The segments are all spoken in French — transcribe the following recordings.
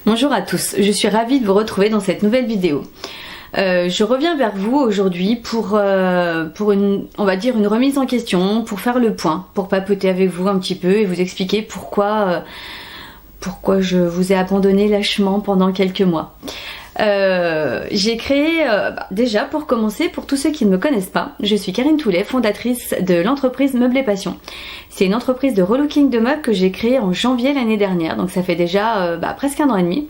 Bonjour à tous, je suis ravie de vous retrouver dans cette nouvelle vidéo. Je reviens vers vous aujourd'hui pour on va dire une remise en question, pour faire le point, pour papoter avec vous un petit peu et vous expliquer pourquoi je vous ai abandonné lâchement pendant quelques mois. J'ai créé, déjà pour commencer, pour tous ceux qui ne me connaissent pas, je suis Karine Toulet, fondatrice de l'entreprise Meubles et Passion. C'est une entreprise de relooking de meubles que j'ai créée en janvier l'année dernière, donc ça fait déjà presque 1 an et demi.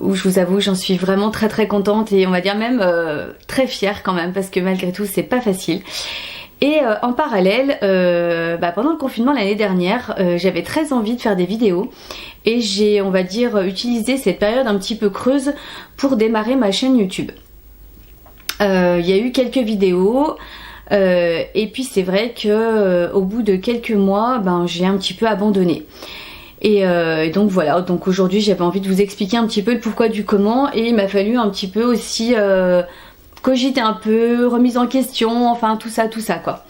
Où je vous avoue, j'en suis vraiment très contente et on va dire même très fière quand même, parce que malgré tout c'est pas facile. Et en parallèle, pendant le confinement l'année dernière, j'avais très envie de faire des vidéos et j'ai, on va dire, utilisé cette période un petit peu creuse pour démarrer ma chaîne YouTube. Il y a eu quelques vidéos et puis c'est vrai que au bout de quelques mois, j'ai un petit peu abandonné. Et donc voilà, donc aujourd'hui j'avais envie de vous expliquer un petit peu le pourquoi du comment, et il m'a fallu un petit peu aussi cogiter un peu, remise en question, enfin tout ça quoi.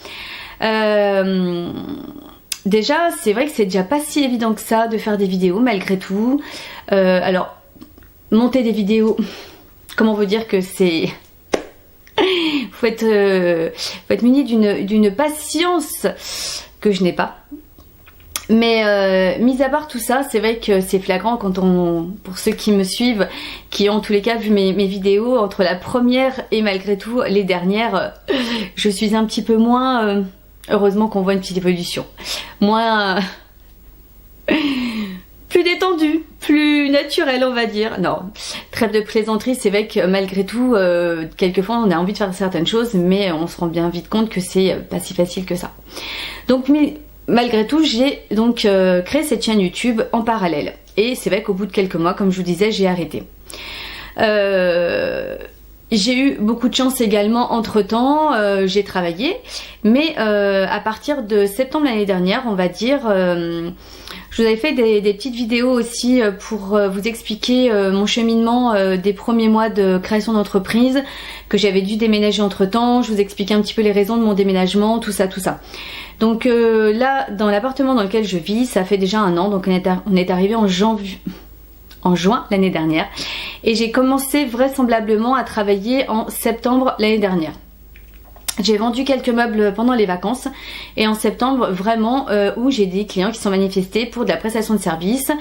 Déjà c'est vrai que c'est déjà pas si évident que ça de faire des vidéos malgré tout. Alors monter des vidéos, comment vous dire que c'est... faut être muni d'une patience que je n'ai pas. Mais mis à part tout ça, c'est vrai que c'est flagrant pour ceux qui me suivent, qui ont en tous les cas vu mes vidéos, entre la première et malgré tout les dernières, je suis un petit peu moins, heureusement qu'on voit une petite évolution, moins, plus détendue, plus naturelle on va dire. Non, trêve de plaisanterie, c'est vrai que malgré tout, quelquefois on a envie de faire certaines choses, mais on se rend bien vite compte que c'est pas si facile que ça. Donc malgré tout, j'ai donc créé cette chaîne YouTube en parallèle. Et c'est vrai qu'au bout de quelques mois, comme je vous disais, j'ai arrêté. J'ai eu beaucoup de chance également entre temps, j'ai travaillé. Mais à partir de septembre l'année dernière, on va dire, je vous avais fait des petites vidéos aussi pour vous expliquer mon cheminement des premiers mois de création d'entreprise, que j'avais dû déménager entre temps. Je vous expliquais un petit peu les raisons de mon déménagement, tout ça. Donc là, dans l'appartement dans lequel je vis, ça fait déjà 1 an, donc on est arrivé en juin l'année dernière, et j'ai commencé vraisemblablement à travailler en septembre l'année dernière. J'ai vendu quelques meubles pendant les vacances, et en septembre vraiment où j'ai des clients qui sont manifestés pour de la prestation de service,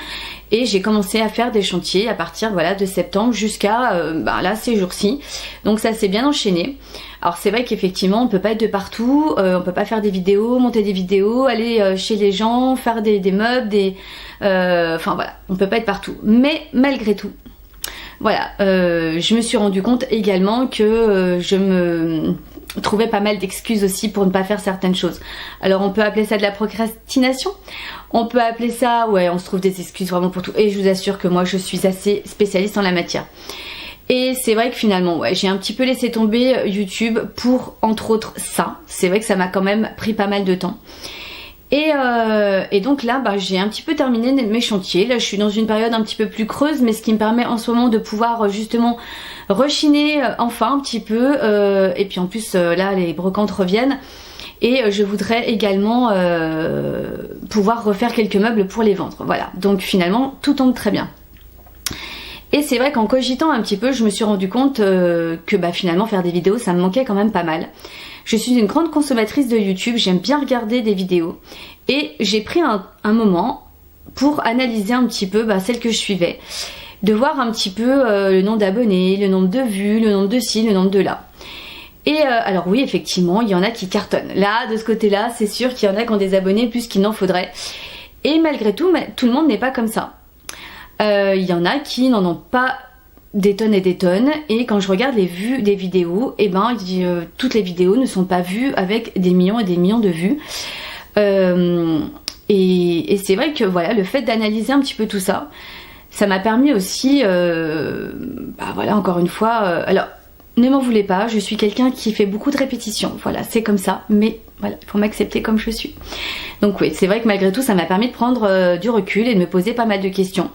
et j'ai commencé à faire des chantiers à partir de septembre jusqu'à là ces jours-ci. Donc ça s'est bien enchaîné. Alors c'est vrai qu'effectivement on peut pas être de partout, on peut pas faire des vidéos, monter des vidéos, aller chez les gens, faire des meubles, enfin voilà, on peut pas être partout. Mais malgré tout, voilà, je me suis rendu compte également que je me trouvais pas mal d'excuses aussi pour ne pas faire certaines choses. Alors on peut appeler ça de la procrastination, on peut appeler ça, ouais, on se trouve des excuses vraiment pour tout. Et je vous assure que moi je suis assez spécialiste en la matière. Et c'est vrai que finalement, ouais, j'ai un petit peu laissé tomber YouTube pour, entre autres, ça. C'est vrai que ça m'a quand même pris pas mal de temps. Et donc là, j'ai un petit peu terminé mes chantiers. Là, je suis dans une période un petit peu plus creuse, mais ce qui me permet en ce moment de pouvoir justement rechiner enfin un petit peu. Et puis en plus, là, les brocantes reviennent. Et je voudrais également pouvoir refaire quelques meubles pour les vendre. Voilà, donc finalement, tout tombe très bien. Et c'est vrai qu'en cogitant un petit peu, je me suis rendu compte que finalement faire des vidéos, ça me manquait quand même pas mal. Je suis une grande consommatrice de YouTube, j'aime bien regarder des vidéos. Et j'ai pris un moment pour analyser un petit peu celle que je suivais. De voir un petit peu le nombre d'abonnés, le nombre de vues, le nombre de ci, le nombre de là. Et alors oui, effectivement, il y en a qui cartonnent. Là, de ce côté-là, c'est sûr qu'il y en a qui ont des abonnés plus qu'il n'en faudrait. Et malgré tout, tout le monde n'est pas comme ça. Il y en a qui n'en ont pas des tonnes et des tonnes, et quand je regarde les vues des vidéos, toutes les vidéos ne sont pas vues avec des millions et des millions de vues. Et c'est vrai que voilà, le fait d'analyser un petit peu tout ça, ça m'a permis aussi, encore une fois, alors ne m'en voulez pas, je suis quelqu'un qui fait beaucoup de répétitions, voilà, c'est comme ça, mais voilà, il faut m'accepter comme je suis. Donc oui, c'est vrai que malgré tout, ça m'a permis de prendre du recul et de me poser pas mal de questions.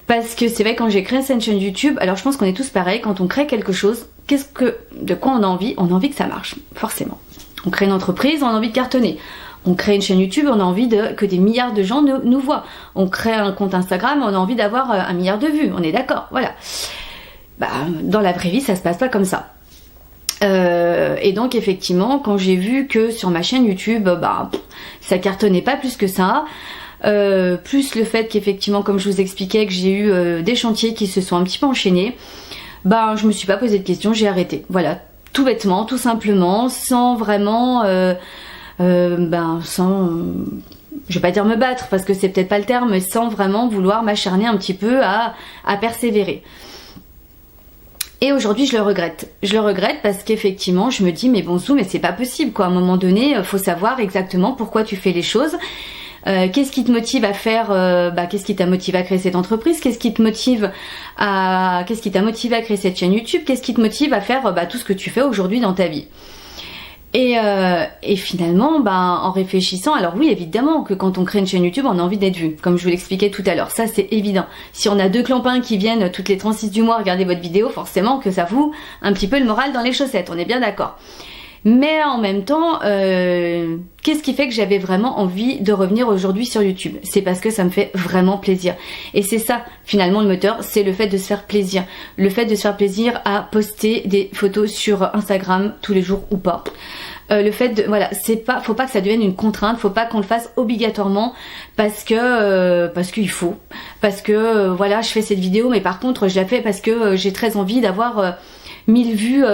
Parce que c'est vrai, quand j'ai créé cette chaîne YouTube, alors je pense qu'on est tous pareils, quand on crée quelque chose, de quoi on a envie? On a envie que ça marche, forcément. On crée une entreprise, on a envie de cartonner. On crée une chaîne YouTube, on a envie que des milliards de gens nous voient. On crée un compte Instagram, on a envie d'avoir 1 milliard de vues, on est d'accord, voilà. Bah, dans la vraie vie, ça se passe pas comme ça. Et donc effectivement, quand j'ai vu que sur ma chaîne YouTube, ça cartonnait pas plus que ça, plus le fait qu'effectivement, comme je vous expliquais, que j'ai eu des chantiers qui se sont un petit peu enchaînés, je me suis pas posé de questions, j'ai arrêté. Voilà, tout bêtement, tout simplement, sans vraiment, sans, je vais pas dire me battre parce que c'est peut-être pas le terme, mais sans vraiment vouloir m'acharner un petit peu à persévérer. Et aujourd'hui, je le regrette. Je le regrette parce qu'effectivement, je me dis, mais bon, mais c'est pas possible, quoi. À un moment donné, faut savoir exactement pourquoi tu fais les choses. Qu'est-ce qui te motive à faire, qu'est-ce qui t'a motivé à créer cette entreprise? Qu'est-ce qui t'a motivé à créer cette chaîne YouTube? Qu'est-ce qui te motive à faire, tout ce que tu fais aujourd'hui dans ta vie? Et finalement, en réfléchissant, alors oui, évidemment que quand on crée une chaîne YouTube, on a envie d'être vu, comme je vous l'expliquais tout à l'heure, ça c'est évident. Si on a 2 clampins qui viennent toutes les 36 du mois regarder votre vidéo, forcément que ça fout un petit peu le moral dans les chaussettes, on est bien d'accord. Mais en même temps, qu'est-ce qui fait que j'avais vraiment envie de revenir aujourd'hui sur YouTube? C'est parce que ça me fait vraiment plaisir. Et c'est ça, finalement, le moteur, c'est le fait de se faire plaisir. Le fait de se faire plaisir à poster des photos sur Instagram tous les jours ou pas. Le fait de, voilà, faut pas que ça devienne une contrainte, faut pas qu'on le fasse obligatoirement parce qu'il faut. Parce que, voilà, je fais cette vidéo, mais par contre, je la fais parce que j'ai très envie d'avoir 1000 vues,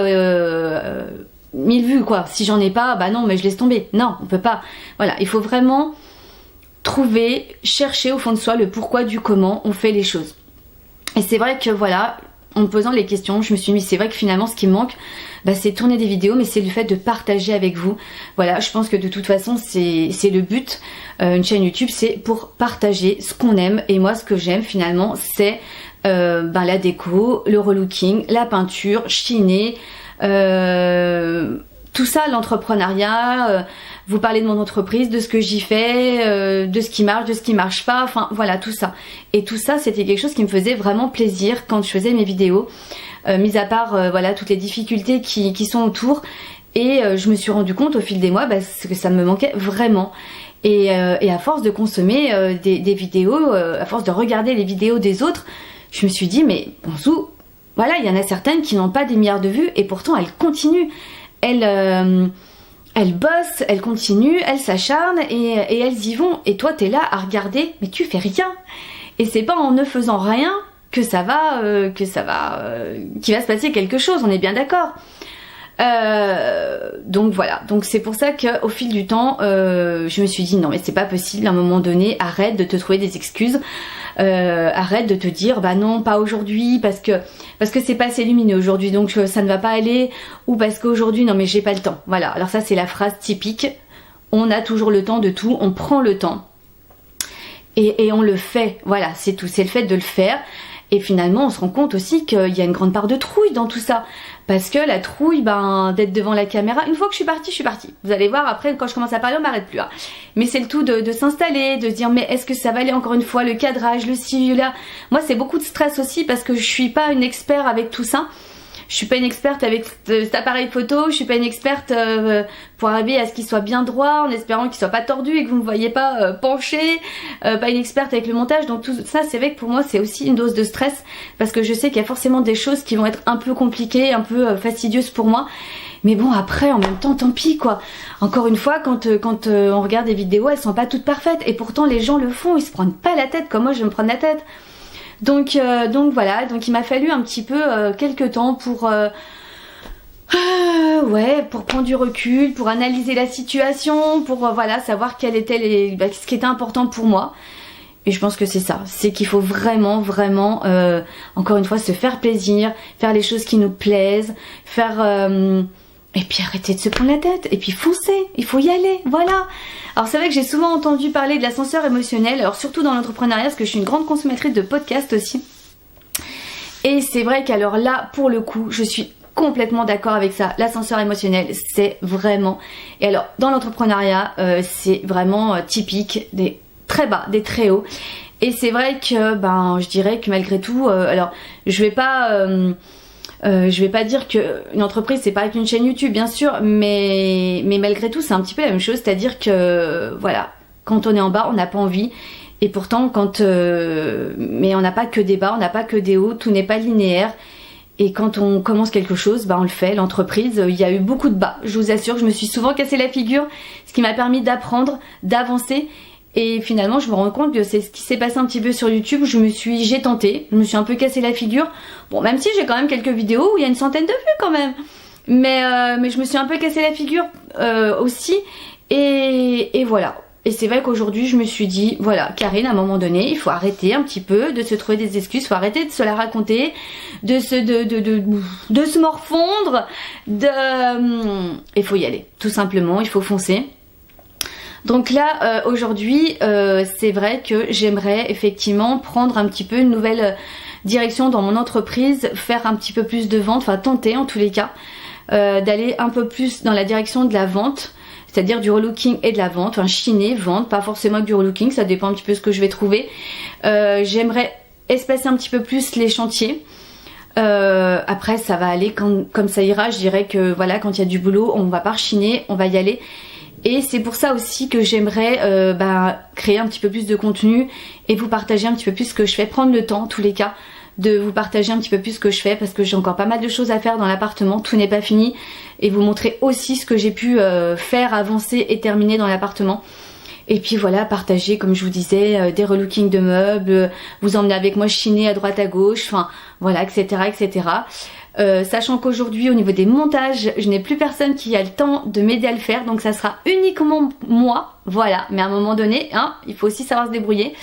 1000 vues quoi. Si j'en ai pas, non, mais je laisse tomber. Non, on peut pas. Voilà, il faut vraiment chercher au fond de soi le pourquoi du comment on fait les choses. Et c'est vrai que voilà, en me posant les questions, je me suis dit, c'est vrai que finalement ce qui me manque, c'est tourner des vidéos, mais c'est le fait de partager avec vous. Voilà, je pense que de toute façon c'est le but. Une chaîne YouTube, c'est pour partager ce qu'on aime. Et moi, ce que j'aime finalement, c'est la déco, le relooking, la peinture, chiner, tout ça, l'entrepreneuriat, vous parlez de mon entreprise, de ce que j'y fais, de ce qui marche, de ce qui marche pas, enfin voilà, tout ça. Et tout ça, c'était quelque chose qui me faisait vraiment plaisir quand je faisais mes vidéos, mis à part voilà toutes les difficultés qui sont autour. Et je me suis rendu compte au fil des mois que ça me manquait vraiment. Et à force de consommer des vidéos, à force de regarder les vidéos des autres, je me suis dit, mais bonzou, voilà, il y en a certaines qui n'ont pas des milliards de vues et pourtant elles continuent. Elles bossent, elles continuent, elles s'acharnent et elles y vont. Et toi, t'es là à regarder, mais tu fais rien. Et c'est pas en ne faisant rien qu'il va se passer quelque chose. On est bien d'accord. Donc voilà. Donc c'est pour ça qu'au fil du temps, je me suis dit non, mais c'est pas possible. À un moment donné, arrête de te trouver des excuses. Arrête de te dire non, pas aujourd'hui parce que c'est pas assez lumineux aujourd'hui, donc ça ne va pas aller, ou parce qu'aujourd'hui non mais j'ai pas le temps. Voilà, alors ça c'est la phrase typique, on a toujours le temps de tout, on prend le temps et on le fait. Voilà, c'est tout, c'est le fait de le faire. Et finalement on se rend compte aussi qu'il y a une grande part de trouille dans tout ça, parce que la trouille, d'être devant la caméra, une fois que je suis partie. Vous allez voir, après quand je commence à parler on m'arrête plus. Mais c'est le tout de s'installer, de se dire mais est-ce que ça va aller, encore une fois, le cadrage, le ci, là. Moi c'est beaucoup de stress aussi parce que je suis pas une experte avec tout ça. Je suis pas une experte avec cet appareil photo, je suis pas une experte pour arriver à ce qu'il soit bien droit, en espérant qu'il soit pas tordu et que vous me voyez pas penché, pas une experte avec le montage. Donc tout ça, c'est vrai que pour moi c'est aussi une dose de stress, parce que je sais qu'il y a forcément des choses qui vont être un peu compliquées, un peu fastidieuses pour moi. Mais bon, après, en même temps, tant pis quoi. Encore une fois, quand on regarde des vidéos, elles sont pas toutes parfaites, et pourtant les gens le font, ils se prennent pas la tête comme moi je me prends la tête. Donc voilà, donc il m'a fallu un petit peu quelques temps pour prendre du recul, pour analyser la situation, pour voilà, savoir quel était ce qui était important pour moi. Et je pense que c'est ça, c'est qu'il faut vraiment encore une fois se faire plaisir, faire les choses qui nous plaisent, et puis arrêter de se prendre la tête, et puis foncer, il faut y aller, voilà. Alors c'est vrai que j'ai souvent entendu parler de l'ascenseur émotionnel, alors surtout dans l'entrepreneuriat, parce que je suis une grande consommatrice de podcasts aussi. Et c'est vrai qu'alors là, pour le coup, je suis complètement d'accord avec ça. L'ascenseur émotionnel, c'est vraiment... Et alors, dans l'entrepreneuriat, c'est vraiment typique des très bas, des très hauts. Et c'est vrai que, je dirais que malgré tout, alors je vais pas Je vais pas dire que une entreprise c'est pareil qu'une chaîne YouTube bien sûr, mais malgré tout c'est un petit peu la même chose, c'est-à-dire que voilà, quand on est en bas on n'a pas envie, et pourtant mais on n'a pas que des bas, on n'a pas que des hauts, tout n'est pas linéaire. Et quand on commence quelque chose, bah on le fait. L'entreprise, il y a eu beaucoup de bas. Je vous assure, je me suis souvent cassé la figure, ce qui m'a permis d'apprendre, d'avancer. Et finalement, je me rends compte que c'est ce qui s'est passé un petit peu sur YouTube. J'ai tenté, je me suis un peu cassé la figure. Bon, même si j'ai quand même quelques vidéos où il y a une centaine de vues quand même. Mais je me suis un peu cassé la figure aussi. Et voilà. Et c'est vrai qu'aujourd'hui je me suis dit, voilà Karine, à un moment donné il faut arrêter un petit peu de se trouver des excuses, il faut arrêter de se la raconter, de se morfondre, il faut y aller, tout simplement, il faut foncer. Donc là aujourd'hui c'est vrai que j'aimerais effectivement prendre un petit peu une nouvelle direction dans mon entreprise, faire un petit peu plus de vente, enfin tenter en tous les cas, d'aller un peu plus dans la direction de la vente, c'est-à-dire du relooking et de la vente, enfin chiner, vente, pas forcément du relooking, ça dépend un petit peu ce que je vais trouver. J'aimerais espacer un petit peu plus les chantiers. Après ça va aller comme ça ira, je dirais que voilà, quand il y a du boulot, on va pas rechiner, on va y aller. Et c'est pour ça aussi que j'aimerais créer un petit peu plus de contenu et vous partager un petit peu plus ce que je fais, prendre le temps en tous les cas de vous partager un petit peu plus ce que je fais, parce que j'ai encore pas mal de choses à faire dans l'appartement, tout n'est pas fini, et vous montrer aussi ce que j'ai pu faire, avancer et terminer dans l'appartement. Et puis voilà, partager, comme je vous disais, des relookings de meubles, vous emmener avec moi chiner à droite à gauche, enfin voilà, etc. etc. Sachant qu'aujourd'hui au niveau des montages, je n'ai plus personne qui a le temps de m'aider à le faire, donc ça sera uniquement moi, voilà. Mais à un moment donné, hein, il faut aussi savoir se débrouiller.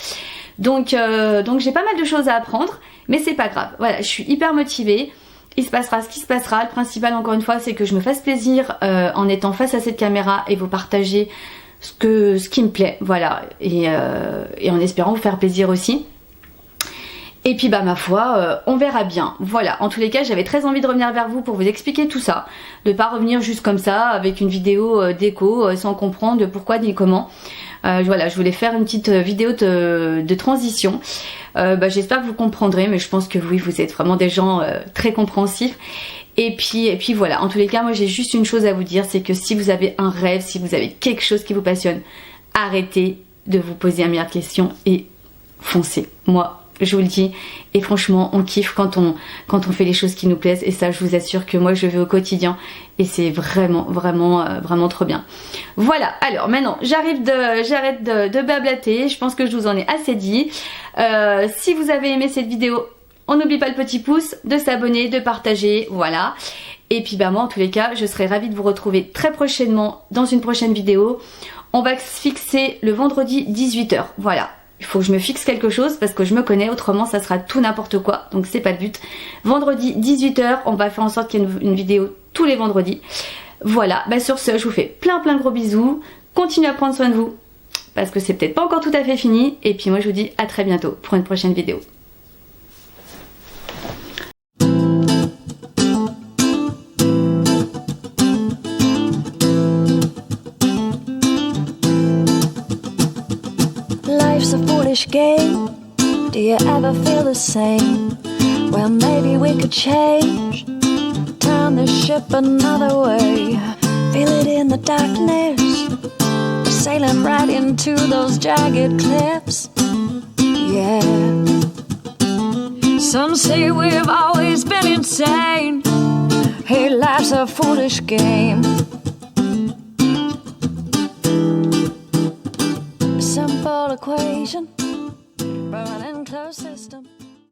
Donc j'ai pas mal de choses à apprendre, mais c'est pas grave. Voilà, je suis hyper motivée. Il se passera ce qui se passera. Le principal, encore une fois, c'est que je me fasse plaisir en étant face à cette caméra et vous partager ce qui me plaît. Voilà, et en espérant vous faire plaisir aussi. Et puis bah ma foi, on verra bien. Voilà, en tous les cas j'avais très envie de revenir vers vous pour vous expliquer tout ça, de pas revenir juste comme ça avec une vidéo déco sans comprendre pourquoi ni comment. Voilà, je voulais faire une petite vidéo de transition. J'espère que vous comprendrez, mais je pense que oui, vous êtes vraiment des gens très compréhensifs. Et puis voilà, en tous les cas moi j'ai juste une chose à vous dire, c'est que si vous avez un rêve, si vous avez quelque chose qui vous passionne, arrêtez de vous poser un milliard de questions et foncez. Moi je vous le dis, et franchement on kiffe quand on fait les choses qui nous plaisent, et ça je vous assure que moi je vais au quotidien et c'est vraiment trop bien. Voilà, alors maintenant j'arrête de blablater, je pense que je vous en ai assez dit. Si vous avez aimé cette vidéo, on n'oublie pas le petit pouce, de s'abonner, de partager, voilà. Et puis bah moi en tous les cas je serai ravie de vous retrouver très prochainement dans une prochaine vidéo. On va se fixer le vendredi 18 h, voilà. Il faut que je me fixe quelque chose parce que je me connais, autrement ça sera tout n'importe quoi, donc c'est pas le but. Vendredi 18 h, on va faire en sorte qu'il y ait une vidéo tous les vendredis. Voilà, bah sur ce je vous fais plein gros bisous, continuez à prendre soin de vous parce que c'est peut-être pas encore tout à fait fini, et puis moi je vous dis à très bientôt pour une prochaine vidéo. Life's a foolish game. Do you ever feel the same? Well, maybe we could change, turn the ship another way. Feel it in the darkness, we're sailing right into those jagged cliffs. Yeah. Some say we've always been insane. Hey, life's a foolish game. Simple equation, running closed system.